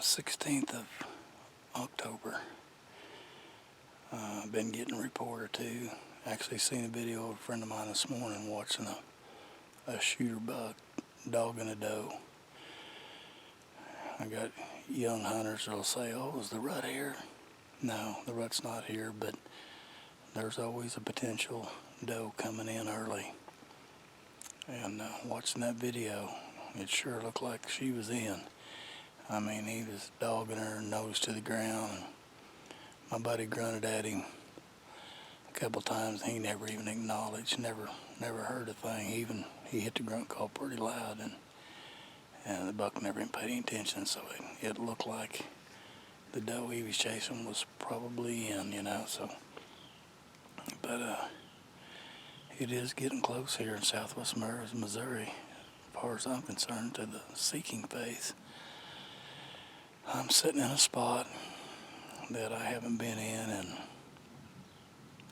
16th of October. I've been getting a report or two. Actually seen a video of a friend of mine this morning watching a shooter buck dogging a doe. I got young hunters that'll say, oh, is the rut here? No, the rut's not here, but there's always a potential doe coming in early. And watching that video, it sure looked like she was in. I mean, he was dogging her nose to the ground. And my buddy grunted at him a couple times. He never even acknowledged, never heard a thing. He hit the grunt call pretty loud, and the buck never even paid any attention. So it looked like the doe he was chasing was probably in, So, but it is getting close here in southwest Missouri, as far as I'm concerned, to the seeking phase. I'm sitting in a spot that I haven't been in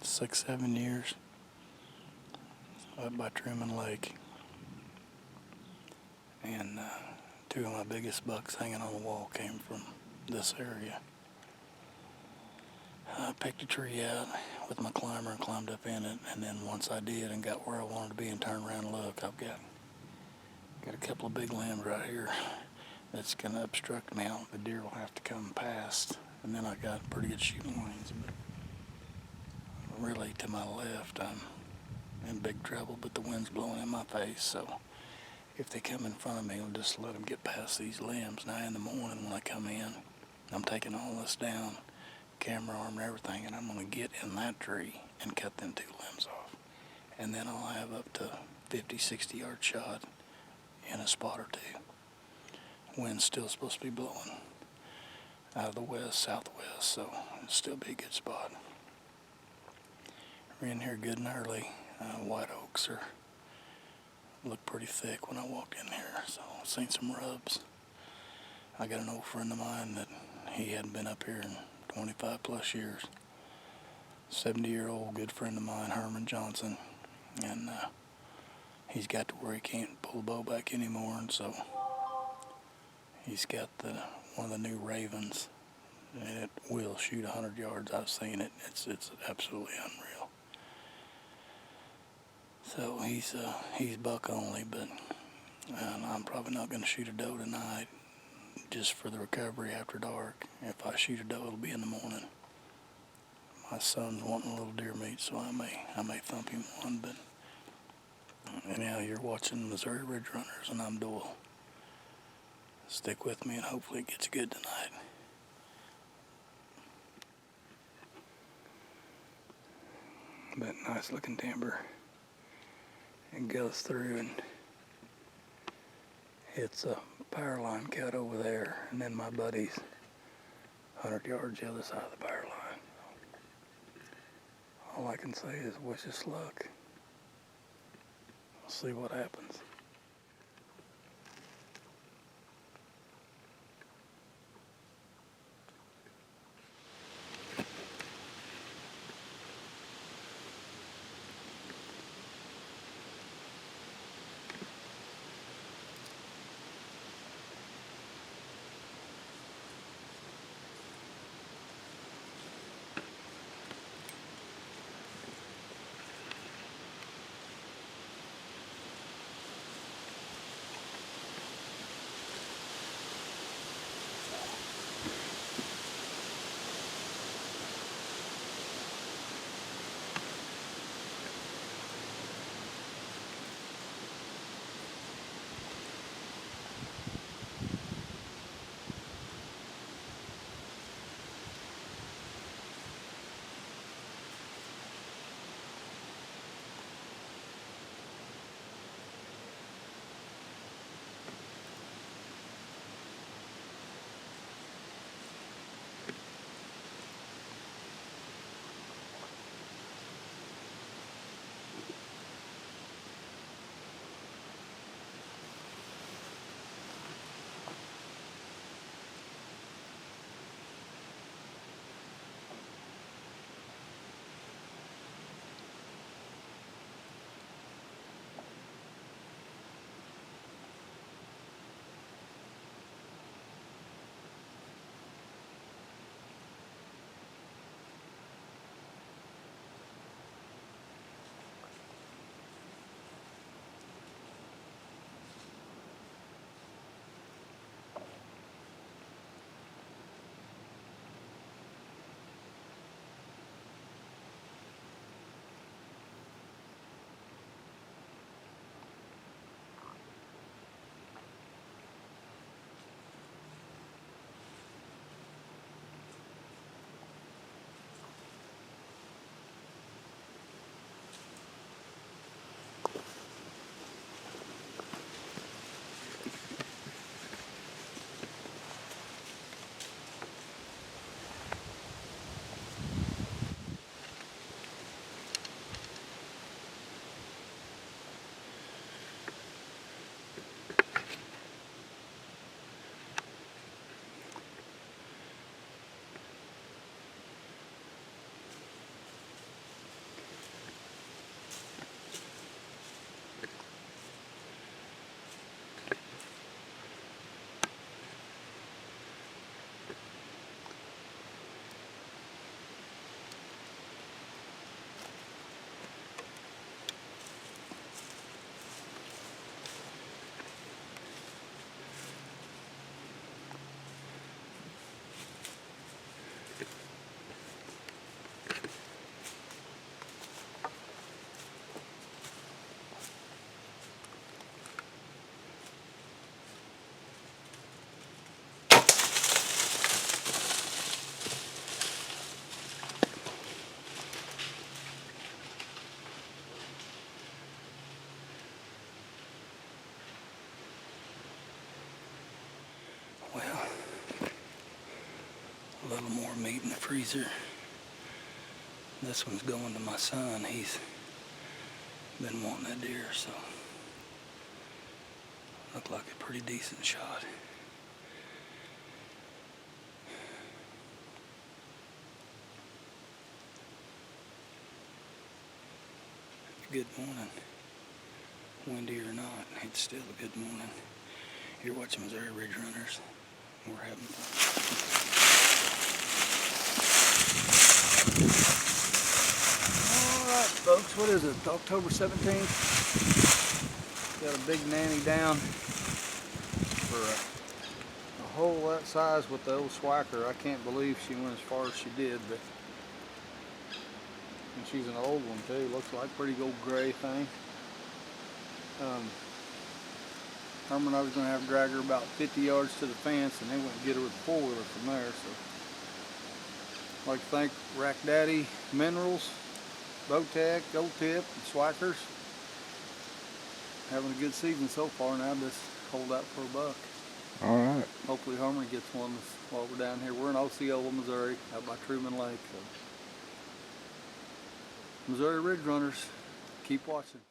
6-7 years, up by Truman Lake. And two of my biggest bucks hanging on the wall came from this area. I picked a tree out with my climber and climbed up in it, and then once I did and got where I wanted to be and turned around and look, I've got a couple of big limbs right here that's going to obstruct me out. The deer will have to come past, and then I got pretty good shooting lanes. But really, to my left, I'm in big trouble, but the wind's blowing in my face, so if they come in front of me, I'll just let them get past these limbs. Now in the morning when I come in, I'm taking all this down, camera arm and everything, and I'm going to get in that tree and cut them 2 limbs off. And then I'll have up to 50-60 yard shot in a spot or 2. Wind's still supposed to be blowing out of the west, southwest, so it'll still be a good spot. We're in here good and early. White oaks look pretty thick when I walked in here, so I've seen some rubs. I got an old friend of mine that he hadn't been up here in 25 plus years. 70-year-old good friend of mine, Herman Johnson, and he's got to where he can't pull the bow back anymore, and so he's got one of the new Ravens, and it will shoot 100 yards. I've seen it. It's absolutely unreal. So he's buck only, but I'm probably not going to shoot a doe tonight, just for the recovery after dark. If I shoot a doe, it'll be in the morning. My son's wanting a little deer meat, so I may thump him one. But anyhow, you're watching Missouri Ridge Runners, and I'm Doyle. Stick with me, and hopefully it gets good tonight. But nice looking timber. It goes through and hits a power line cut over there, and then my buddy's 100 yards the other side of the power line. All I can say is wish us luck. We'll see what happens. little more meat in the freezer. This one's going to my son. He's been wanting that deer, so looked like a pretty decent shot. Good morning. Windy or not, it's still a good morning. You're watching Missouri Ridge Runners. We're having fun. Alright folks, what is it? October 17th. Got a big nanny down for a hole that size with the old swiker. I can't believe she went as far as she did, but and she's an old one too. Looks like pretty old gray thing. Herman and I was going to have to drag her about 50 yards to the fence, and then went and get her with the 4-wheeler from there. So, I'd like to thank Rack Daddy Minerals, Bowtech, Gold Tip, and Swikers. Having a good season so far. Now just hold out for a buck. All right. Hopefully Harmony gets one while we're down here. We're in Osceola, Missouri, out by Truman Lake. So. Missouri Ridge Runners, keep watching.